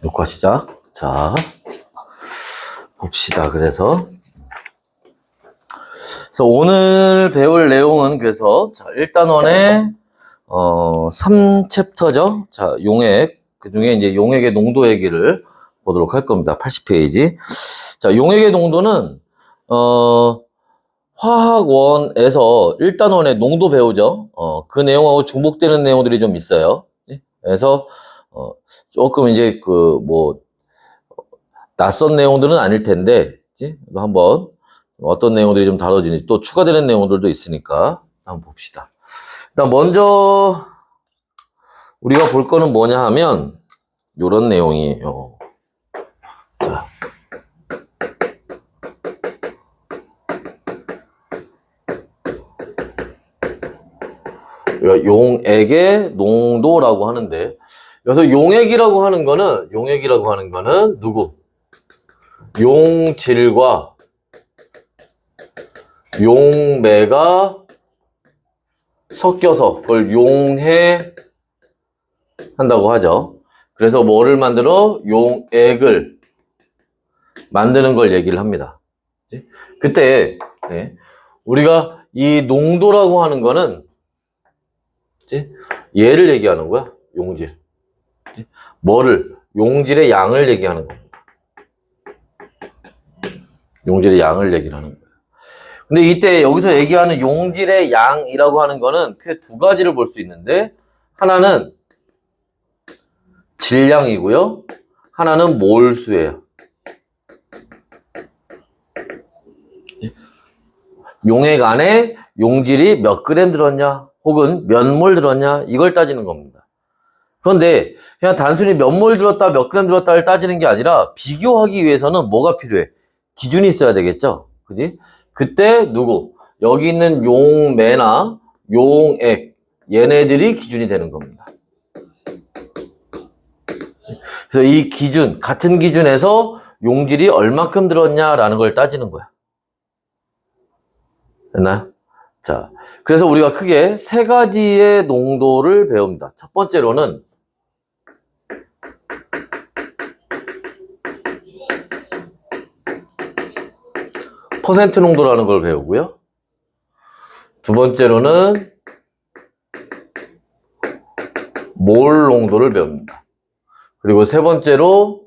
녹화 시작. 자, 봅시다. 그래서 오늘 배울 내용은 그래서 자, 1단원의 3챕터죠. 자, 용액. 그 중에 이제 용액의 농도 얘기를 보도록 할 겁니다. 80페이지. 자, 용액의 농도는 화학원에서 1단원의 농도 배우죠. 그 내용하고 중복되는 내용들이 좀 있어요. 그래서 조금 이제 낯선 내용들은 아닐 텐데, 한번 어떤 내용들이 좀 다뤄지는지 또 추가되는 내용들도 있으니까 한번 봅시다. 일단 먼저 우리가 볼 거는 뭐냐 하면 요런 내용이에요. 자. 용액의 농도라고 하는데, 여기서 용액이라고 하는 거는 누구? 용질과 용매가 섞여서 그걸 용해 한다고 하죠. 그래서 뭐를 만들어? 용액을 만드는 걸 얘기를 합니다. 그때 우리가 이 농도라고 하는 거는 얘를 얘기하는 거야. 용질. 뭐를? 용질의 양을 얘기하는 겁니다. 용질의 양을 얘기하는 거예요. 근데 이때 여기서 얘기하는 용질의 양이라고 하는 거는 크게 두 가지를 볼 수 있는데, 하나는 질량이고요. 하나는 몰수예요. 용액 안에 용질이 몇 그램 들었냐, 혹은 몇 몰 들었냐, 이걸 따지는 겁니다. 그런데 그냥 단순히 몇 몰 들었다, 몇 그램 들었다를 따지는 게 아니라 비교하기 위해서는 뭐가 필요해? 기준이 있어야 되겠죠? 그지? 그때 누구? 여기 있는 용매나 용액, 얘네들이 기준이 되는 겁니다. 그래서 이 기준, 같은 기준에서 용질이 얼마큼 들었냐라는 걸 따지는 거야. 됐나요? 자, 그래서 우리가 크게 세 가지의 농도를 배웁니다. 첫 번째로는 퍼센트 농도라는 걸 배우고요. 두 번째로는 몰 농도를 배웁니다. 그리고 세 번째로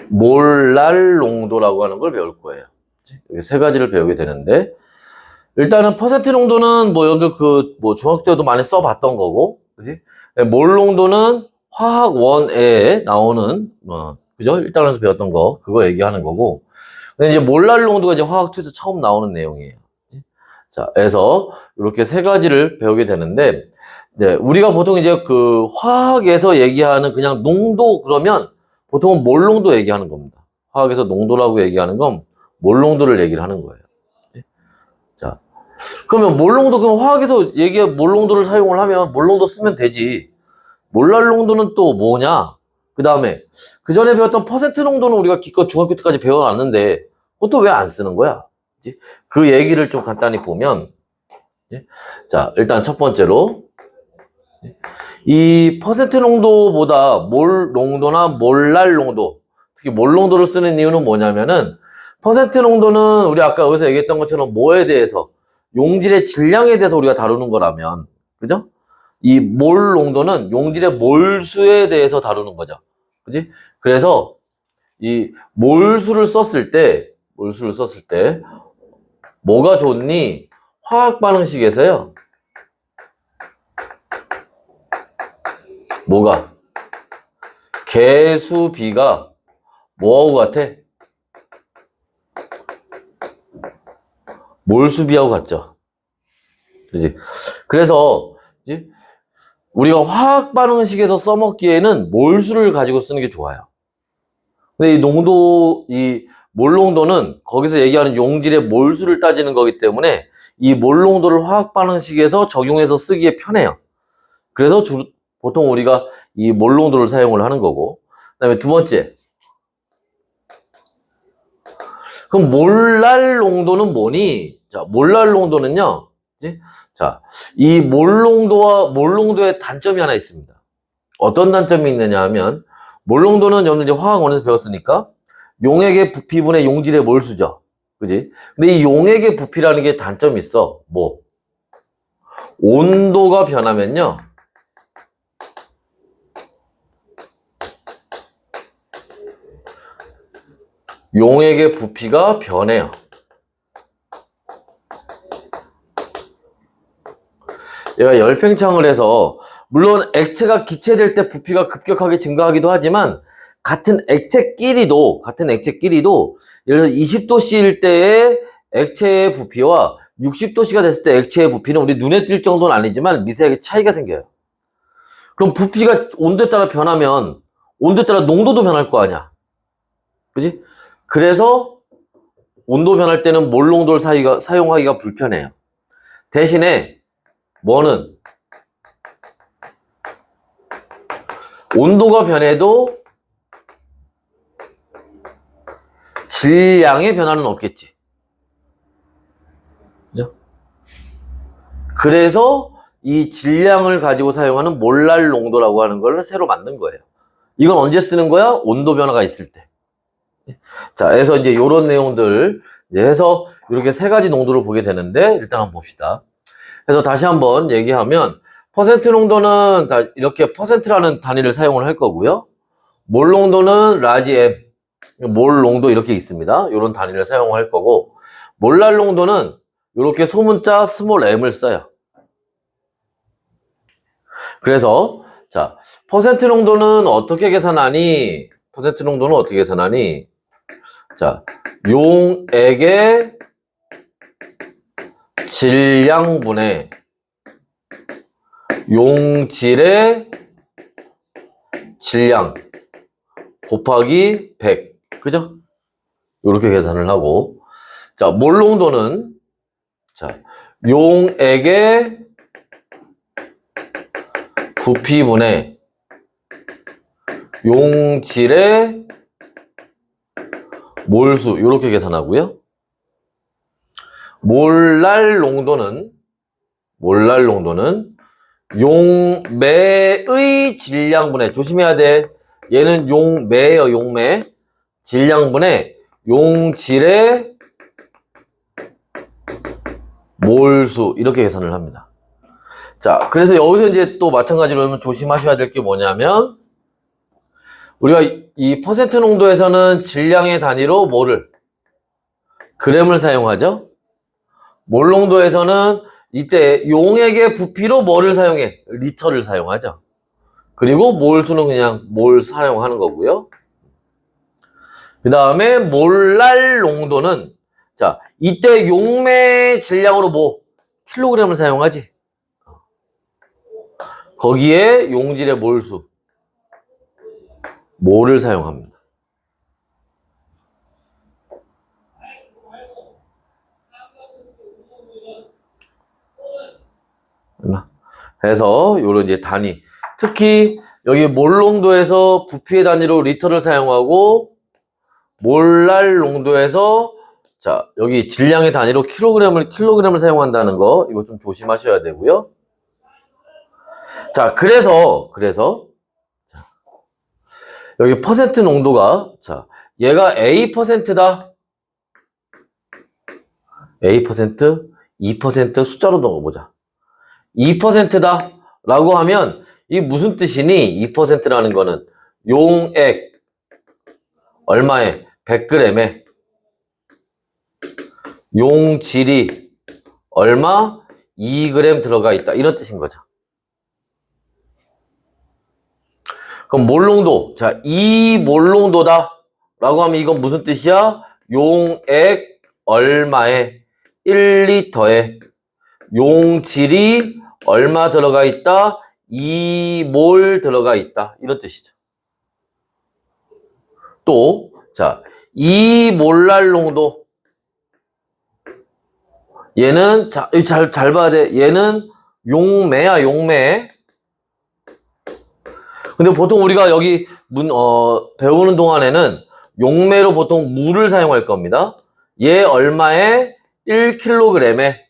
몰랄 농도라고 하는 걸 배울 거예요. 세 가지를 배우게 되는데, 일단은 퍼센트 농도는 여러분들 중학교 때도 많이 써봤던 거고, 그지? 몰 농도는 화학원에 나오는, 그죠? 1단원에서 배웠던 거, 그거 얘기하는 거고, 근데 이제 몰랄 농도가 이제 화학2에서 처음 나오는 내용이에요. 자, 그래서 이렇게 세 가지를 배우게 되는데, 이제 우리가 보통 이제 화학에서 얘기하는 그냥 농도 그러면 보통은 몰 농도 얘기하는 겁니다. 화학에서 농도라고 얘기하는 건 몰 농도를 얘기를 하는 거예요. 자, 그러면 몰 농도, 그럼 화학에서 몰 농도를 사용을 하면 몰 농도 쓰면 되지. 몰랄 농도는 또 뭐냐? 그 다음에 그 전에 배웠던 퍼센트 농도는 우리가 기껏 중학교 때까지 배워놨는데 그건 또 왜 안 쓰는 거야? 그 얘기를 좀 간단히 보면, 자, 일단 첫 번째로 이 퍼센트 농도보다 몰 농도나 몰랄 농도, 특히 몰 농도를 쓰는 이유는 뭐냐면은, 퍼센트 농도는 우리 아까 여기서 얘기했던 것처럼 뭐에 대해서, 용질의 질량에 대해서 우리가 다루는 거라면, 그죠? 이 몰 농도는 용질의 몰수에 대해서 다루는 거죠. 그지? 그래서 이 몰수를 썼을 때 뭐가 좋니? 화학 반응식에서요. 뭐가? 개수비가 뭐하고 같아? 몰수비하고 같죠. 그지? 그래서 우리가 화학 반응식에서 써먹기에는 몰수를 가지고 쓰는 게 좋아요. 근데 이 몰 농도는 거기서 얘기하는 용질의 몰수를 따지는 거기 때문에 이 몰 농도를 화학 반응식에서 적용해서 쓰기에 편해요. 그래서 보통 우리가 이 몰 농도를 사용을 하는 거고, 그 다음에 두 번째, 그럼 몰랄 농도는 뭐니? 자, 몰랄 농도는요, 자, 이 몰농도의 단점이 하나 있습니다. 어떤 단점이 있느냐 하면, 몰농도는 여러분 이제 화학원에서 배웠으니까, 용액의 부피분의 용질의 몰수죠. 그지? 근데 이 용액의 부피라는 게 단점이 있어. 뭐? 온도가 변하면요. 용액의 부피가 변해요. 얘가 열팽창을 해서 물론 액체가 기체될 때 부피가 급격하게 증가하기도 하지만 같은 액체끼리도 예를 들어서 20도씨일 때의 액체의 부피와 60도씨가 됐을 때 액체의 부피는 우리 눈에 띌 정도는 아니지만 미세하게 차이가 생겨요. 그럼 부피가 온도에 따라 변하면 온도에 따라 농도도 변할 거 아니야. 그지? 그래서 온도 변할 때는 몰농도를 사용하기가 불편해요. 대신에 뭐는 온도가 변해도 질량의 변화는 없겠지. 그죠? 그래서 이 질량을 가지고 사용하는 몰랄 농도라고 하는 걸 새로 만든 거예요. 이건 언제 쓰는 거야? 온도 변화가 있을 때. 자, 그래서 이제 이런 내용들 이제 해서 이렇게 세 가지 농도를 보게 되는데 일단 한번 봅시다. 그래서 다시 한번 얘기하면 퍼센트 농도는 다 이렇게 퍼센트라는 단위를 사용을 할 거고요. 몰 농도는 라지 M, 몰 농도 이렇게 있습니다. 이런 단위를 사용할 거고, 몰랄 농도는 이렇게 소문자 스몰 m을 써요. 그래서 자, 퍼센트 농도는 어떻게 계산하니? 퍼센트 농도는 어떻게 계산하니? 자, 용액의 질량분의 용질의 질량 곱하기 100. 그죠? 이렇게 계산을 하고. 자, 몰 농도는 자, 용액의 부피분의 용질의 몰수 이렇게 계산하고요. 몰랄 농도는 용매의 질량분의, 조심해야 돼. 얘는 용매예요, 용매. 질량분의 용질의 몰수 이렇게 계산을 합니다. 자, 그래서 여기서 이제 또 마찬가지로 여러분 조심하셔야 될 게 뭐냐면, 우리가 이 퍼센트 농도에서는 질량의 단위로 뭐를? 그램을 사용하죠. 몰 농도에서는 이때 용액의 부피로 뭐를 사용해? 리터를 사용하죠. 그리고 몰수는 그냥 몰 사용하는 거고요. 그 다음에 몰랄 농도는 자, 이때 용매 질량으로 뭐? 킬로그램을 사용하지. 거기에 용질의 몰수 몰을 사용합니다. 그래서 요런 이제 단위, 특히 여기 몰 농도에서 부피의 단위로 리터를 사용하고, 몰랄 농도에서 자, 여기 질량의 단위로 킬로그램을 사용한다는 거, 이거 좀 조심하셔야 되고요. 자, 그래서 자, 여기 퍼센트 농도가 자, 얘가 A%다. A%, 2% 숫자로 넣어보자. 2%다 라고 하면 이 무슨 뜻이니? 2%라는 거는 용액 얼마에? 100g에 용질이 얼마? 2g 들어가 있다. 이런 뜻인 거죠. 그럼 몰농도. 자, 이 몰농도다 라고 하면 이건 무슨 뜻이야? 용액 얼마에? 1리터에 용질이 얼마 들어가 있다? 2몰 들어가 있다. 이런 뜻이죠. 또, 자, 이 몰랄 농도. 얘는, 자, 잘 봐야 돼. 얘는 용매야, 용매. 근데 보통 우리가 여기 배우는 동안에는 용매로 보통 물을 사용할 겁니다. 얘 얼마에? 1kg에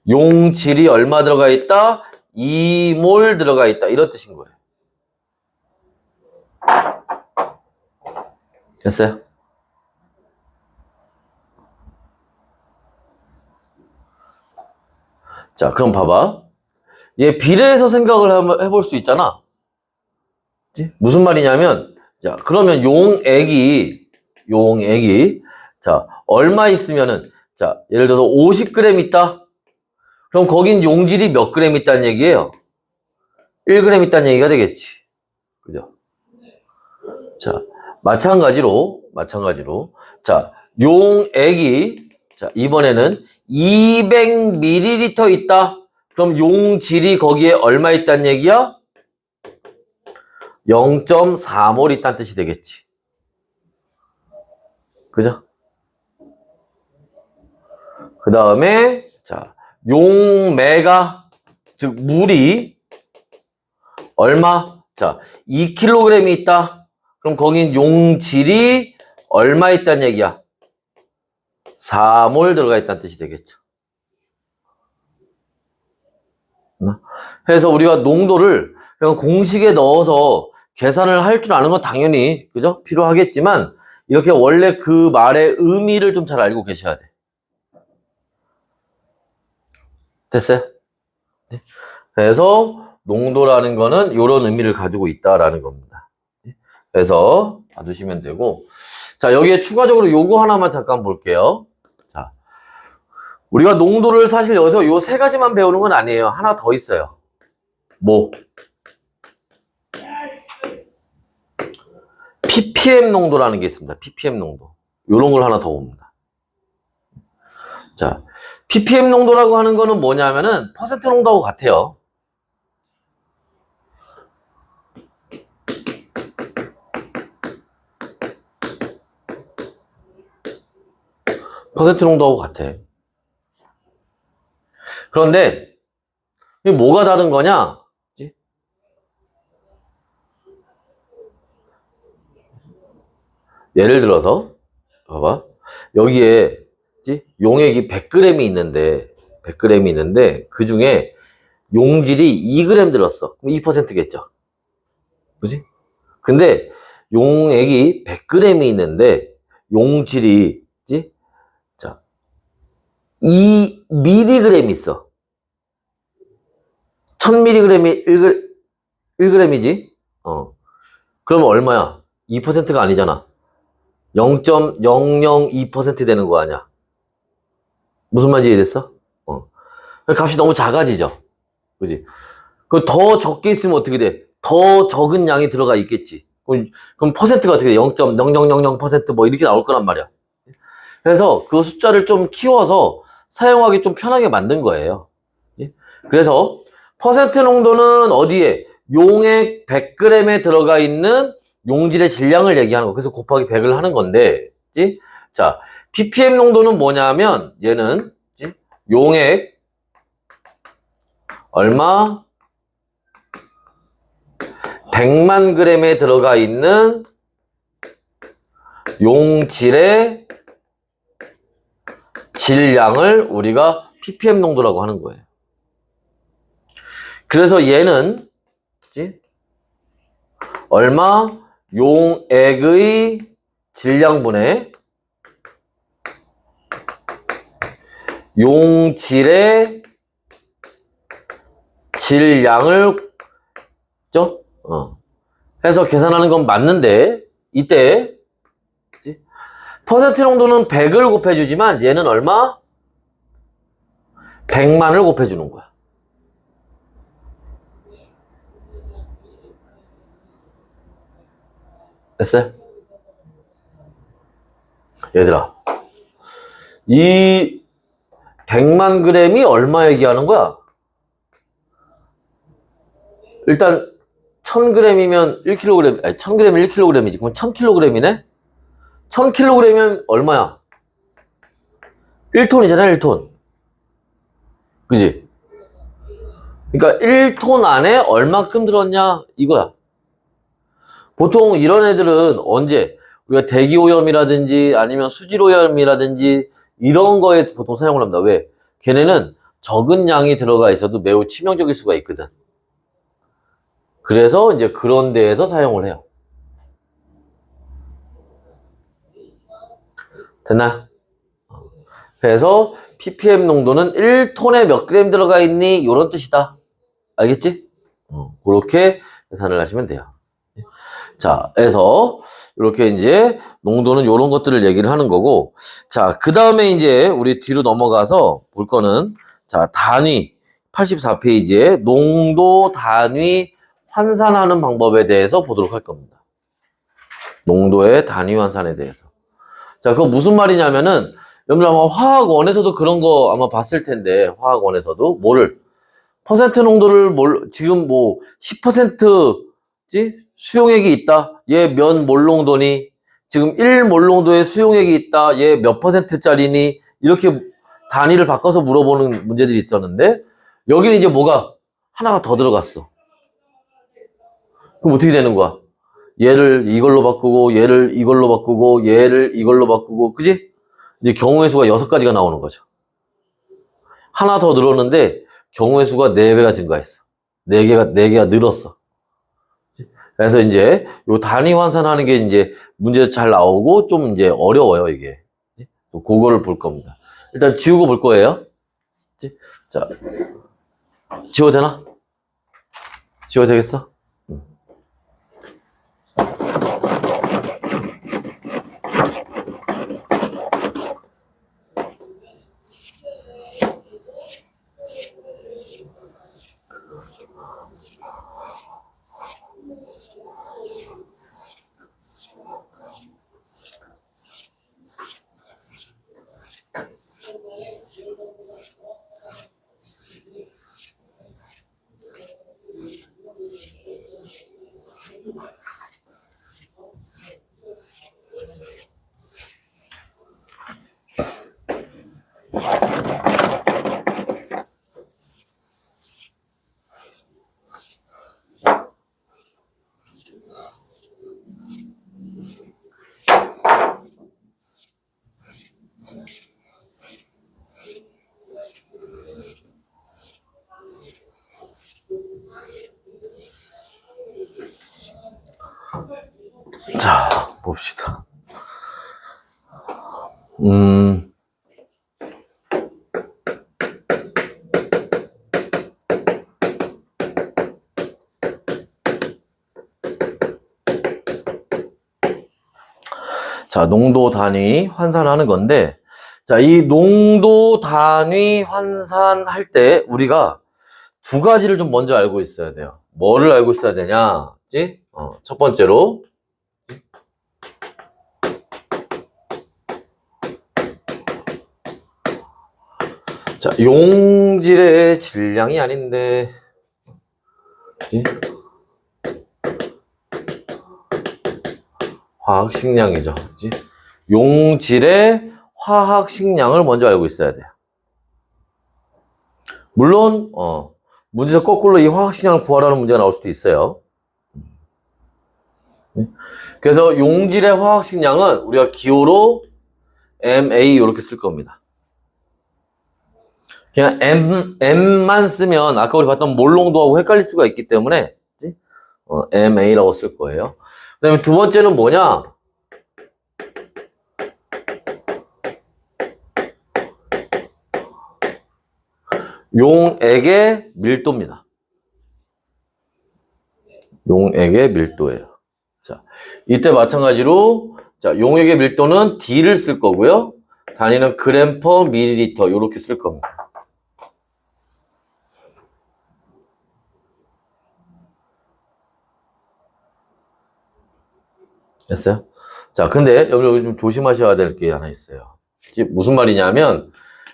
용질이 얼마 들어가 있다? 2몰 들어가 있다. 이런 뜻인 거예요. 됐어요? 자, 그럼 봐봐. 얘 비례해서 생각을 한번 해볼 수 있잖아. 그치? 무슨 말이냐면, 자, 그러면 용액이, 자, 얼마 있으면은, 자, 예를 들어서 50g 있다? 그럼 거긴 용질이 몇 g 있다는 얘기예요? 1g 있다는 얘기가 되겠지. 그죠? 자, 마찬가지로, 자, 용액이, 자, 이번에는 200ml 있다? 그럼 용질이 거기에 얼마 있다는 얘기야? 0.4몰 있다는 뜻이 되겠지. 그죠? 그 다음에, 자, 용매가, 즉, 물이 얼마? 자, 2kg 있다? 그럼 거긴 용질이 얼마 있다는 얘기야? 4몰 들어가 있다는 뜻이 되겠죠. 그래서 우리가 농도를 그냥 공식에 넣어서 계산을 할 줄 아는 건 당연히, 그죠? 필요하겠지만, 이렇게 원래 그 말의 의미를 좀 잘 알고 계셔야 돼. 됐어요? 그래서 농도라는 거는 이런 의미를 가지고 있다라는 겁니다. 그래서 봐두시면 되고, 자, 여기에 추가적으로 요거 하나만 잠깐 볼게요. 자, 우리가 농도를 사실 여기서 요 세 가지만 배우는 건 아니에요. 하나 더 있어요. 뭐? ppm 농도라는 게 있습니다. ppm 농도. 요런 걸 하나 더 봅니다. 자, ppm 농도라고 하는 거는 뭐냐면은 퍼센트 농도하고 같아요. 퍼센트 농도하고 같아. 그런데 이게 뭐가 다른 거냐? 예를 들어서 봐봐. 여기에 용액이 100g이 있는데 그 중에 용질이 2g 들었어. 그럼 2%겠죠. 그지? 근데 용액이 100g이 있는데 용질이 자 2mg 있어. 1000mg이 1g이지? 그러면 얼마야? 2%가 아니잖아. 0.002% 되는 거 아니야? 무슨 말인지 이해됐어? 값이 너무 작아지죠? 그지? 그 더 적게 있으면 어떻게 돼? 더 적은 양이 들어가 있겠지. 그럼 퍼센트가 어떻게 돼? 0.0000%뭐 이렇게 나올 거란 말이야. 그래서 그 숫자를 좀 키워서 사용하기 좀 편하게 만든 거예요. 그래서 퍼센트 농도는 어디에? 용액 100g에 들어가 있는 용질의 질량을 얘기하는 거. 그래서 곱하기 100을 하는 건데, 자, ppm 농도는 뭐냐면, 얘는, 용액, 얼마? 100만 g에 들어가 있는 용질의 질량을 우리가 ppm 농도라고 하는 거예요. 그래서 얘는, 얼마? 용액의 질량분의 용질의 질량을 해서 계산하는 건 맞는데 이때 퍼센트 농도는 100을 곱해주지만 얘는 얼마? 100만을 곱해주는 거야. 됐어요? 얘들아, 이 100만 g이 얼마 얘기하는 거야? 일단 1000g이면 1kg, 아니 1000g이면 1kg이지. 그럼 1000kg이네? 1000kg이면 얼마야? 1톤이잖아, 1톤. 그지? 그러니까 1톤 안에 얼마큼 들었냐? 이거야. 보통 이런 애들은 언제? 우리가 대기오염이라든지 아니면 수질오염이라든지 이런 거에 보통 사용을 합니다. 왜? 걔네는 적은 양이 들어가 있어도 매우 치명적일 수가 있거든. 그래서 이제 그런 데에서 사용을 해요. 됐나? 그래서 ppm 농도는 1톤에 몇 그램 들어가 있니? 이런 뜻이다. 알겠지? 그렇게 계산을 하시면 돼요. 자, 그래서 이렇게 이제 농도는 이런 것들을 얘기를 하는 거고, 자, 그 다음에 이제 우리 뒤로 넘어가서 볼 거는, 자, 단위 84페이지에 농도 단위 환산하는 방법에 대해서 보도록 할 겁니다. 농도의 단위 환산에 대해서. 자, 그거 무슨 말이냐면은, 여러분 아마 화학원에서도 그런 거 아마 봤을 텐데, 화학원에서도 뭐를 퍼센트 농도를 지금 뭐 10%지 수용액이 있다. 얘 몇 몰농도니? 지금 1몰농도의 수용액이 있다. 얘 몇 퍼센트짜리니? 이렇게 단위를 바꿔서 물어보는 문제들이 있었는데 여기는 이제 뭐가 하나가 더 들어갔어. 그럼 어떻게 되는 거야? 얘를 이걸로 바꾸고 얘를 이걸로 바꾸고 얘를 이걸로 바꾸고 그지? 이제 경우의 수가 6가지가 나오는 거죠. 하나 더 늘었는데 경우의 수가 4배가 증가했어. 4개가 늘었어. 그래서 이제 요 단위 환산하는 게 이제 문제 잘 나오고 좀 이제 어려워요, 이게. 그거를 볼 겁니다. 일단 지우고 볼 거예요. 자, 지워도 되나? 지워도 되겠어? 자, 봅시다. 자, 농도 단위 환산하는 건데, 자, 이 농도 단위 환산할 때 우리가 2가지를 좀 먼저 알고 있어야 돼요. 뭐를 알고 있어야 되냐? 첫 번째로 자, 용질의 질량이 아닌데 화학식량이죠. 용질의 화학식량을 먼저 알고 있어야 돼요. 물론 문제에서 거꾸로 이 화학식량을 구하라는 문제가 나올 수도 있어요. 그래서 용질의 화학식량은 우리가 기호로 MA 이렇게 쓸 겁니다. 그냥 M만 쓰면 아까 우리 봤던 몰농도하고 헷갈릴 수가 있기 때문에 MA라고 쓸 거예요. 그 다음에 두 번째는 뭐냐? 용액의 밀도입니다. 용액의 밀도예요. 자, 이때 마찬가지로 자, 용액의 밀도는 D를 쓸 거고요. 단위는 그램 퍼 밀리리터 이렇게 쓸 겁니다. 됐어요? 자, 근데 여기 좀 조심하셔야 될 게 하나 있어요. 무슨 말이냐면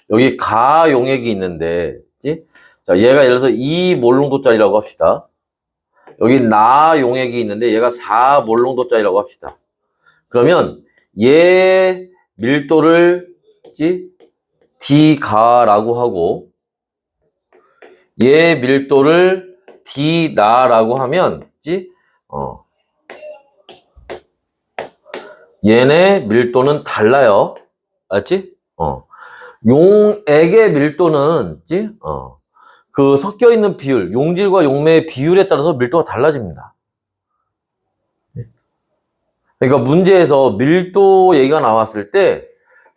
여기 가용액이 있는데 자, 얘가 예를 들어서 2몰농도짜리라고 합시다. 여기 나용액이 있는데 얘가 4몰농도짜리라고 합시다. 그러면 얘 밀도를 D가라고 하고 얘 밀도를 D나라고 하면 얘네 밀도는 달라요. 알지? 용액의 밀도는, 지? 그 섞여 있는 비율, 용질과 용매의 비율에 따라서 밀도가 달라집니다. 그러니까 문제에서 밀도 얘기가 나왔을 때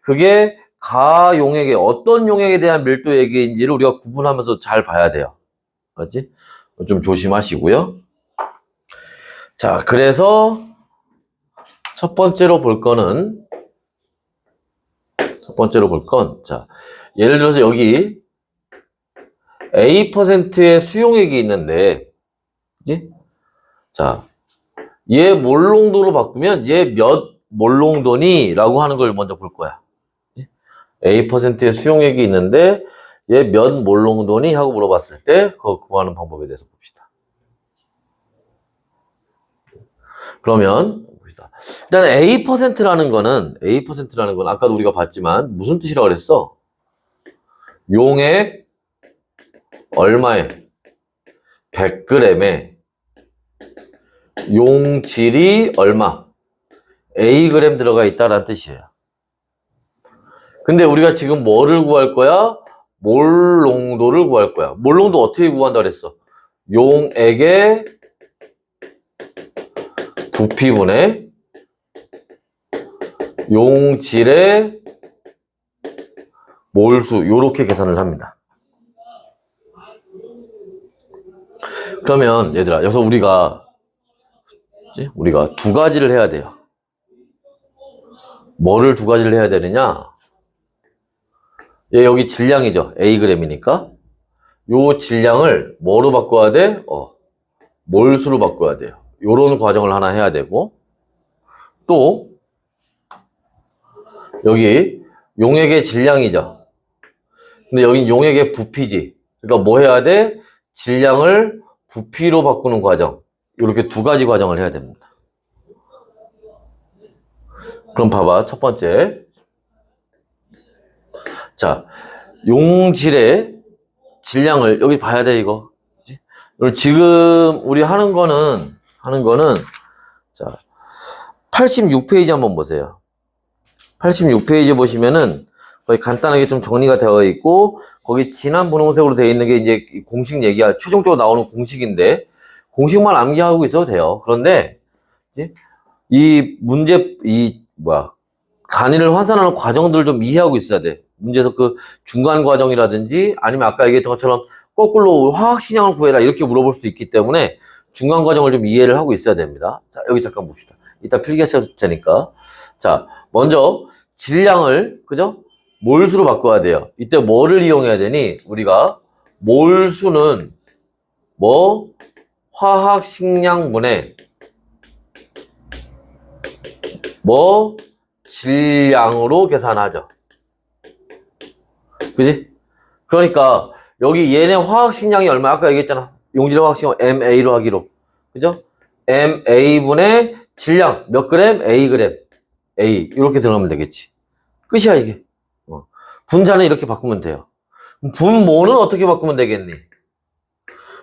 그게 가용액의 어떤 용액에 대한 밀도 얘기인지를 우리가 구분하면서 잘 봐야 돼요. 맞지? 좀 조심하시고요. 자, 그래서 첫 번째로 볼 건, 자, 예를 들어서 여기 A%의 수용액이 있는데, 그지? 자, 얘 몰농도로 바꾸면 얘 몇 몰농도니? 라고 하는 걸 먼저 볼 거야. A%의 수용액이 있는데 얘 몇 몰농도니? 하고 물어봤을 때 그거 구하는 방법에 대해서 봅시다. 그러면 봅시다. 일단 A%라는 거는 아까도 우리가 봤지만 무슨 뜻이라고 그랬어? 용액 얼마에? 100g에 용질이 얼마? Ag 들어가 있다라는 뜻이에요. 근데 우리가 지금 뭐를 구할 거야? 몰농도를 구할 거야. 몰농도 어떻게 구한다 그랬어? 용액의 부피분의 용질의 몰수, 요렇게 계산을 합니다. 그러면 얘들아, 여기서 우리가 두 가지를 해야 돼요. 뭐를 두 가지를 해야 되느냐? 얘 여기 질량이죠. Ag이니까. 요 질량을 뭐로 바꿔야 돼? 몰수로 바꿔야 돼요. 요런 과정을 하나 해야 되고, 또 여기 용액의 질량이죠. 근데 여긴 용액의 부피지. 그러니까 뭐 해야 돼? 질량을 부피로 바꾸는 과정. 이렇게 두 가지 과정을 해야 됩니다. 그럼 봐봐. 첫 번째. 자, 용질의 질량을 여기 봐야 돼, 이거. 지금 우리 하는 거는 자, 86페이지 한번 보세요. 86페이지 보시면은 거의 간단하게 좀 정리가 되어 있고, 거기 진한 분홍색으로 되어 있는 게 이제 공식 얘기야. 최종적으로 나오는 공식인데, 공식만 암기하고 있어도 돼요. 그런데, 이 문제, 단위를 환산하는 과정들을 좀 이해하고 있어야 돼. 문제에서 그 중간 과정이라든지, 아니면 아까 얘기했던 것처럼 거꾸로 화학식량을 구해라 이렇게 물어볼 수 있기 때문에 중간 과정을 좀 이해를 하고 있어야 됩니다. 자, 여기 잠깐 봅시다. 이따 필기하셔도 되니까. 자, 먼저 질량을, 그죠? 몰수로 바꿔야 돼요. 이때 뭐를 이용해야 되니? 우리가 몰수는 뭐? 화학식량분의 뭐? 질량으로 계산하죠. 그지? 그러니까 여기 얘네 화학식량이 얼마? 아까 얘기했잖아. 용질의 화학식량 MA로 하기로. 그죠? MA분의 질량 몇 그램? A그램. A 이렇게 들어가면 되겠지. 끝이야 이게. 분자는 이렇게 바꾸면 돼요. 분모는 어떻게 바꾸면 되겠니?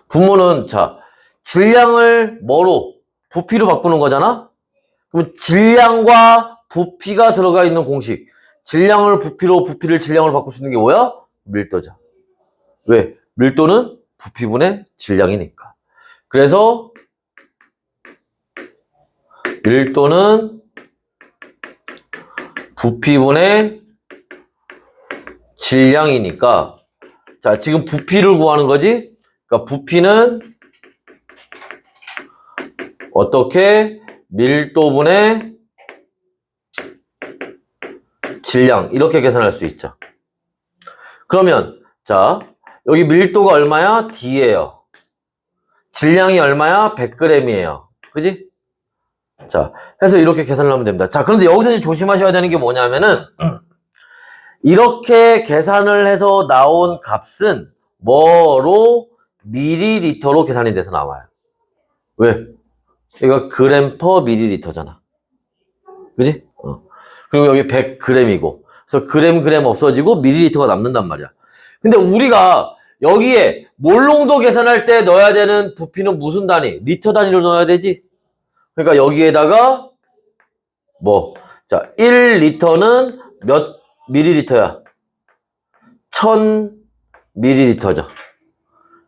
분모는 자 질량을 뭐로? 부피로 바꾸는 거잖아? 그럼 질량과 부피가 들어가 있는 공식. 질량을 부피로, 부피를 질량으로 바꿀 수 있는 게 뭐야? 밀도죠. 왜? 밀도는 부피분의 질량이니까. 그래서 밀도는 부피분의 질량이니까, 자, 지금 부피를 구하는 거지? 그러니까 부피는 어떻게? 밀도분의 질량. 이렇게 계산할 수 있죠. 그러면, 자, 여기 밀도가 얼마야? D예요. 질량이 얼마야? 100g이에요. 그지? 자, 해서 이렇게 계산을 하면 됩니다. 자, 그런데 여기서 이제 조심하셔야 되는 게 뭐냐면은, 이렇게 계산을 해서 나온 값은 뭐로? 밀리리터로 계산이 돼서 나와요. 왜? 이거 그램 퍼 밀리리터잖아. 그지? 그리고 여기 100g이고. 그래서 그램 없어지고 밀리리터가 남는단 말이야. 근데 우리가 여기에 몰농도 계산할 때 넣어야 되는 부피는 무슨 단위? 리터 단위로 넣어야 되지? 그러니까 여기에다가 뭐? 자, 1리터는 몇 밀리리터야? 1000ml죠.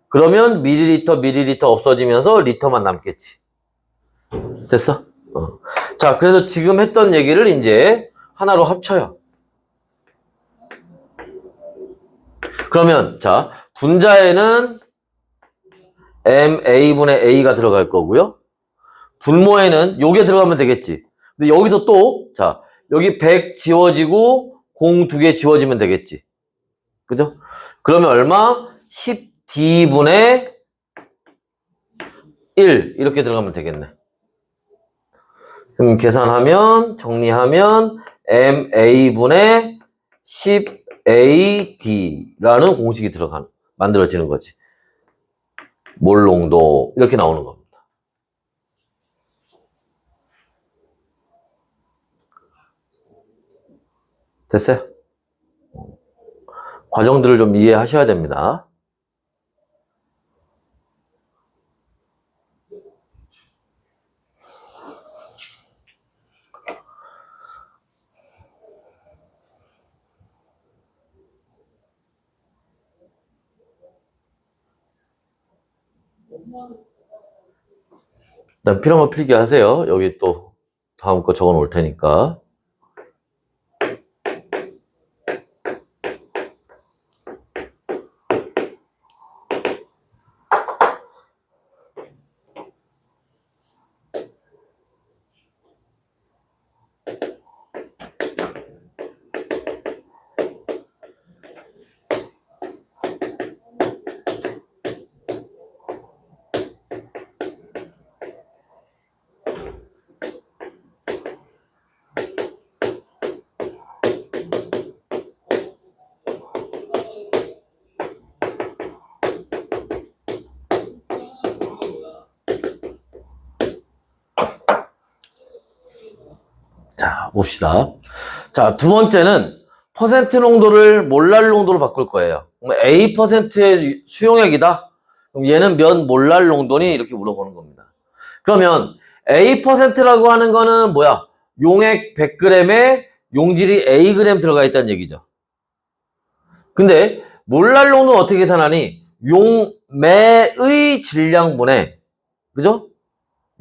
그러면 밀리리터 없어지면서 리터만 남겠지. 됐어? 자, 그래서 지금 했던 얘기를 이제 하나로 합쳐요. 그러면 자, 분자에는 MA분의 A가 들어갈 거고요. 분모에는 요게 들어가면 되겠지. 근데 여기서 또 자, 여기 100 지워지고 0 2개 지워지면 되겠지. 그죠? 그러면 얼마? 10D분의 1 이렇게 들어가면 되겠네. 그럼 계산하면 정리하면 MA분의 10AD라는 공식이 만들어지는 거지. 몰농도 이렇게 나오는 겁니다. 됐어요? 과정들을 좀 이해하셔야 됩니다. 일단 필요하면 필기 하세요. 여기 또 다음 거 적어 놓을 테니까. 자, 봅시다. 자, 두 번째는 퍼센트 농도를 몰랄 농도로 바꿀 거예요. 그럼 A%의 수용액이다? 그럼 얘는 몇 몰랄 농도니? 이렇게 물어보는 겁니다. 그러면 A%라고 하는 거는 뭐야? 용액 100g에 용질이 Ag 들어가 있다는 얘기죠. 근데 몰랄 농도는 어떻게 계산하니? 용매의 질량분의, 그죠?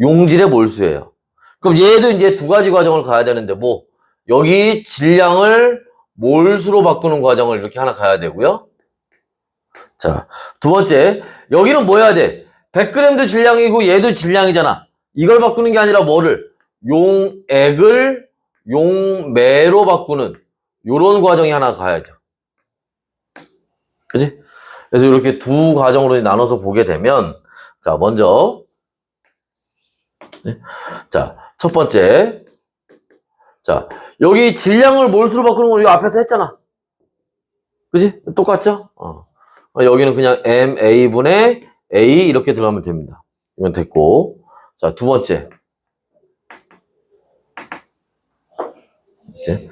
용질의 몰수예요. 그럼 얘도 이제 두 가지 과정을 가야 되는데, 뭐, 여기 질량을 몰수로 바꾸는 과정을 이렇게 하나 가야 되고요. 자, 두 번째, 여기는 뭐 해야 돼? 100g도 질량이고 얘도 질량이잖아. 이걸 바꾸는 게 아니라 뭐를? 용액을 용매로 바꾸는 요런 과정이 하나 가야죠. 그지? 그래서 이렇게 두 과정으로 나눠서 보게 되면, 자, 먼저, 자, 첫 번째. 자, 여기 질량을 몰수로 바꾸는 건 이거 앞에서 했잖아. 그지? 똑같죠? 여기는 그냥 MA분의 A 이렇게 들어가면 됩니다. 이건 됐고. 자, 두 번째. 이제.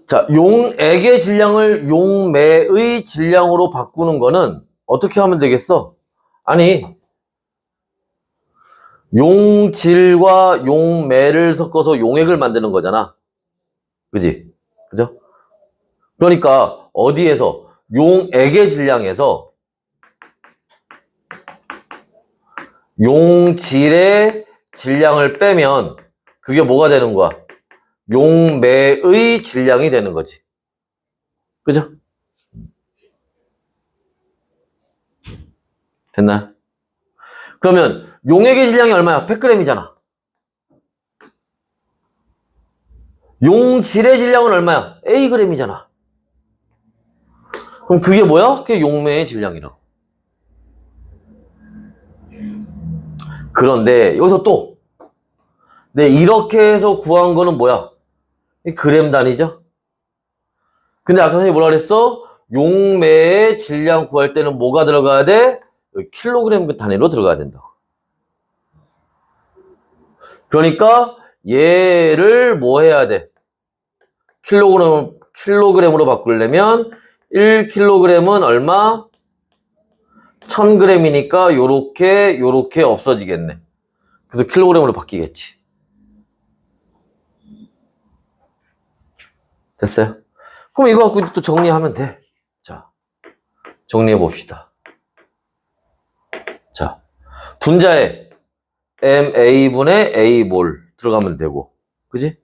자, 용액의 질량을 용매의 질량으로 바꾸는 거는 어떻게 하면 되겠어? 아니, 용질과 용매를 섞어서 용액을 만드는 거잖아. 그지? 그죠? 그러니까 어디에서? 용액의 질량에서 용질의 질량을 빼면 그게 뭐가 되는 거야? 용매의 질량이 되는 거지. 그죠? 됐나? 그러면 용액의 질량이 얼마야? 100g이잖아. 용질의 질량은 얼마야? Ag이잖아. 그럼 그게 뭐야? 그게 용매의 질량이라고. 그런데 여기서 또 네, 이렇게 해서 구한 거는 뭐야? 그램 단위죠? 근데 아까 선생님이 뭐라 그랬어? 용매의 질량 구할 때는 뭐가 들어가야 돼? 킬로그램 단위로 들어가야 된다고. 그러니까 얘를 뭐 해야 돼? 킬로그램으로 바꾸려면 1kg은 얼마? 1000g이니까 요렇게 없어지겠네. 그래서 킬로그램으로 바뀌겠지. 됐어요? 그럼 이거 갖고 또 정리하면 돼. 정리해 봅시다. 자, 분자에 MA분의 A몰 들어가면 되고, 그지?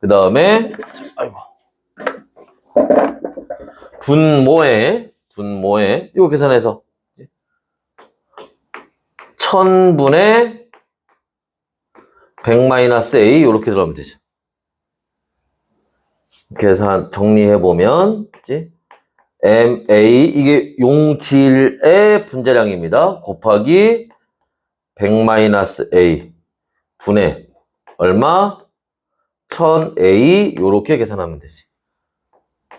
그 다음에, 아이고. 분모에, 이거 계산해서. 1000분의 100-A, 요렇게 들어가면 되죠. 계산, 정리해보면, 그지? MA, 이게 용질의 분자량입니다. 곱하기 100-A 분의 얼마? 1000A 요렇게 계산하면 되지.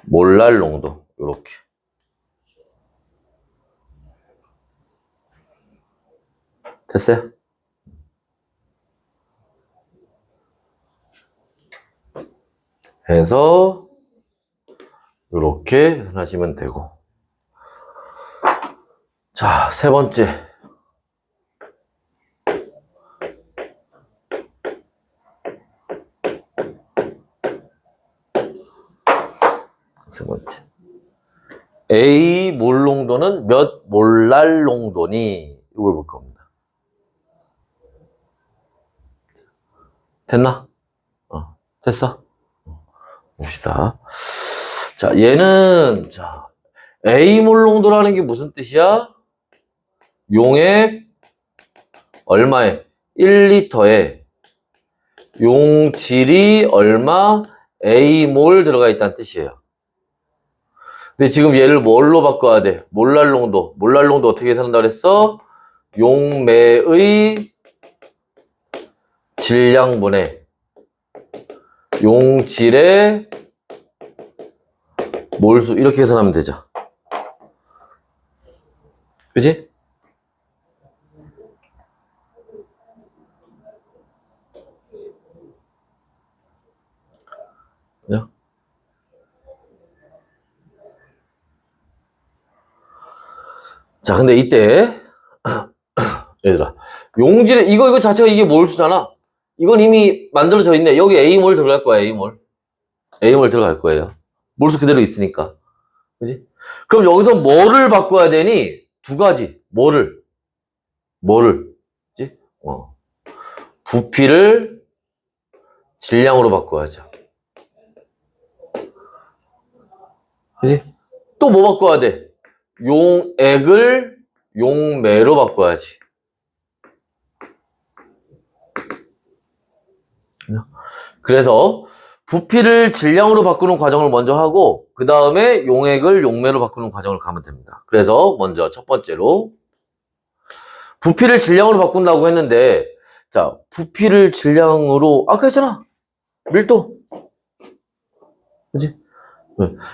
몰랄 농도 요렇게. 됐어요? 해서 요렇게 하시면 되고. 자, 세 번째. A 몰 농도는 몇 몰랄 농도니? 이걸 볼 겁니다. 됐나? 됐어? 봅시다. 자, 얘는, 자, A 몰 농도라는 게 무슨 뜻이야? 용액, 얼마에? 1리터에 용질이 얼마? A 몰 들어가 있다는 뜻이에요. 근데 지금 얘를 뭘로 바꿔야 돼? 몰랄 농도. 몰랄 농도 어떻게 계산한다 그랬어? 용매의 질량분의 용질의 몰수. 이렇게 계산하면 되죠. 그지? 그죠? 자, 근데 이때 얘들아, 용질의 이거 자체가 이게 몰수잖아. 이건 이미 만들어져 있네. 여기 A몰 들어갈 거야. A몰 들어갈 거예요. 몰수 그대로 있으니까. 그지? 그럼 여기서 뭐를 바꿔야 되니? 두 가지. 뭐를? 그지? 부피를 질량으로 바꿔야죠. 그지? 또 뭐 바꿔야 돼? 용액을 용매로 바꿔야지. 그래서 부피를 질량으로 바꾸는 과정을 먼저 하고 그 다음에 용액을 용매로 바꾸는 과정을 가면 됩니다. 그래서 먼저 첫 번째로 부피를 질량으로 바꾼다고 했는데, 자, 부피를 질량으로 아까 했잖아. 밀도. 그치?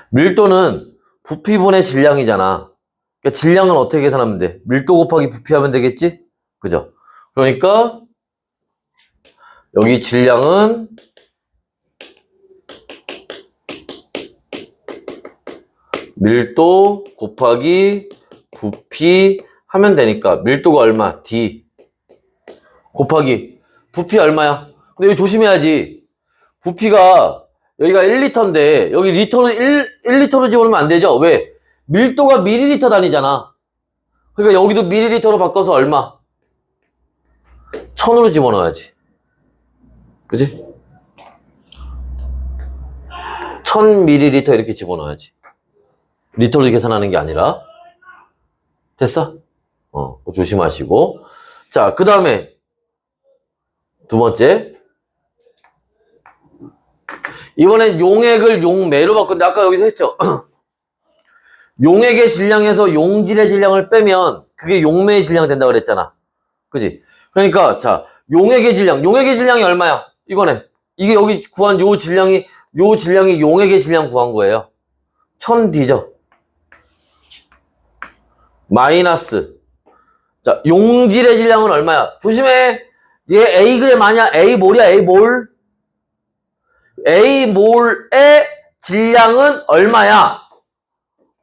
밀도는 부피분의 질량이잖아. 그러니까 질량은 어떻게 계산하면 돼? 밀도 곱하기 부피 하면 되겠지? 그죠? 그러니까 여기 질량은 밀도 곱하기 부피 하면 되니까 밀도가 얼마? D 곱하기 부피 얼마야? 근데 여기 조심해야지. 부피가 여기가 1리터인데 여기 리터는 1리터로 집어넣으면 안 되죠? 왜? 밀도가 밀리리터 단위잖아. 그러니까 여기도 밀리리터로 바꿔서 얼마? 1000으로 집어넣어야지. 그치? 1000ml 이렇게 집어넣어야지. 리터로 계산하는 게 아니라. 됐어? 조심하시고. 자, 그 다음에 두 번째. 이번엔 용액을 용매로 바꾼데 아까 여기서 했죠? 용액의 질량에서 용질의 질량을 빼면 그게 용매의 질량 된다 그랬잖아. 그지? 그러니까 자, 용액의 질량이 얼마야? 이거네. 이게 여기 구한 요 질량이 용액의 질량 구한 거예요. 1000D죠. 마이너스. 자, 용질의 질량은 얼마야? 조심해. 얘 A그램 아니야? A몰이야, A몰. A몰의 질량은 얼마야?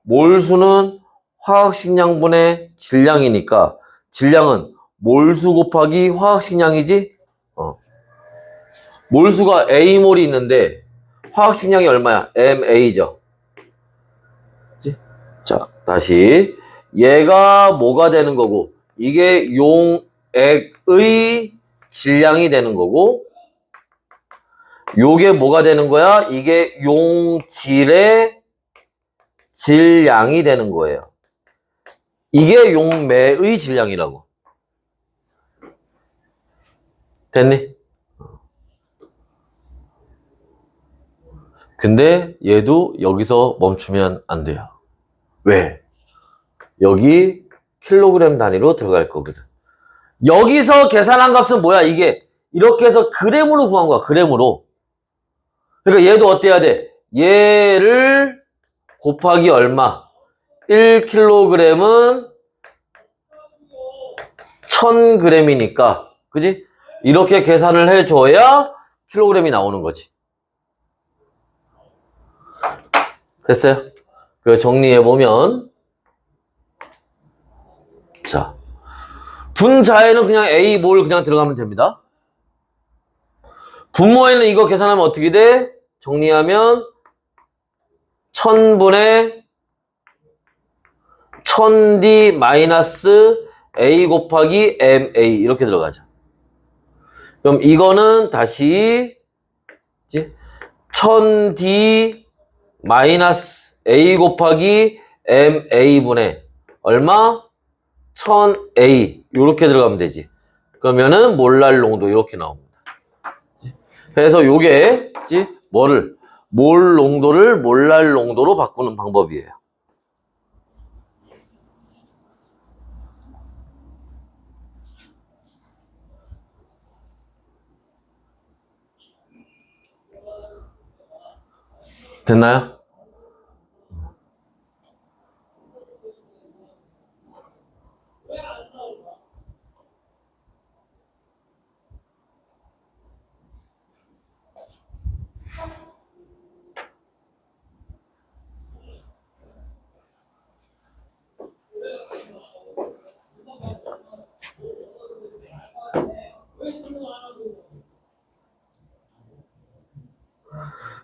몰수는 화학식량분의 질량이니까 질량은 몰수 곱하기 화학식량이지? 몰수가 A몰이 있는데 화학식량이 얼마야? MA죠. 그치? 자, 다시 얘가 뭐가 되는 거고, 이게 용액의 질량이 되는 거고, 요게 뭐가 되는 거야? 이게 용질의 질량이 되는 거예요. 이게 용매의 질량이라고. 됐니? 근데 얘도 여기서 멈추면 안 돼요. 왜? 여기 킬로그램 단위로 들어갈 거거든. 여기서 계산한 값은 뭐야? 이게 이렇게 해서 그램으로 구한 거야. 그램으로. 그러니까 얘도 어때야 돼? 얘를 곱하기 얼마? 1kg은 1000g이니까, 그지? 이렇게 계산을 해줘야 킬로그램이 나오는 거지. 됐어요? 그 정리해보면, 자, 분자에는 그냥 A 몰 그냥 들어가면 됩니다. 분모에는 이거 계산하면 어떻게 돼? 정리하면 1000분의 1000D 마이너스 A 곱하기 MA 이렇게 들어가죠. 그럼 이거는 다시 1000D 마이너스 A 곱하기 MA분의 얼마? 1000A 이렇게 들어가면 되지. 그러면은 몰랄 농도 이렇게 나옵니다. 그래서 요게 뭐를 몰 농도를 몰랄 농도로 바꾸는 방법이에요. 됐나요?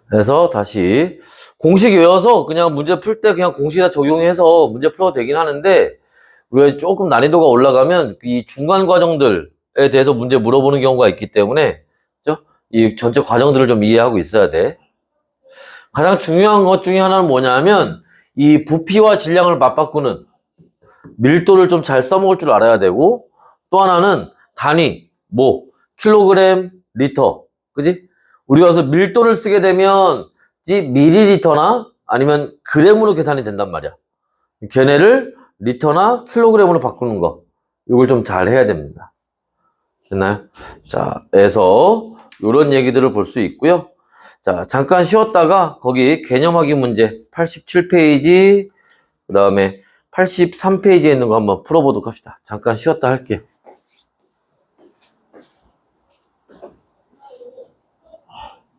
그래서 다시 공식 외워서 그냥 문제 풀 때 그냥 공식에다 적용해서 문제 풀어도 되긴 하는데, 우리가 조금 난이도가 올라가면 이 중간 과정들에 대해서 문제 물어보는 경우가 있기 때문에, 그죠? 이 전체 과정들을 좀 이해하고 있어야 돼. 가장 중요한 것 중에 하나는 뭐냐면 이 부피와 질량을 맞바꾸는 밀도를 좀 잘 써먹을 줄 알아야 되고, 또 하나는 단위, 뭐 킬로그램, 리터, 그지? 우리가 그래서 밀도를 쓰게 되면 미리리터나 아니면 그램으로 계산이 된단 말이야. 걔네를 리터나 킬로그램으로 바꾸는 거, 이걸 좀 잘 해야 됩니다. 됐나요? 자, 그래서 이런 얘기들을 볼 수 있고요. 자, 잠깐 쉬었다가 거기 개념 확인 문제 87페이지, 그 다음에 83페이지에 있는 거 한번 풀어보도록 합시다. 잠깐 쉬었다 할게.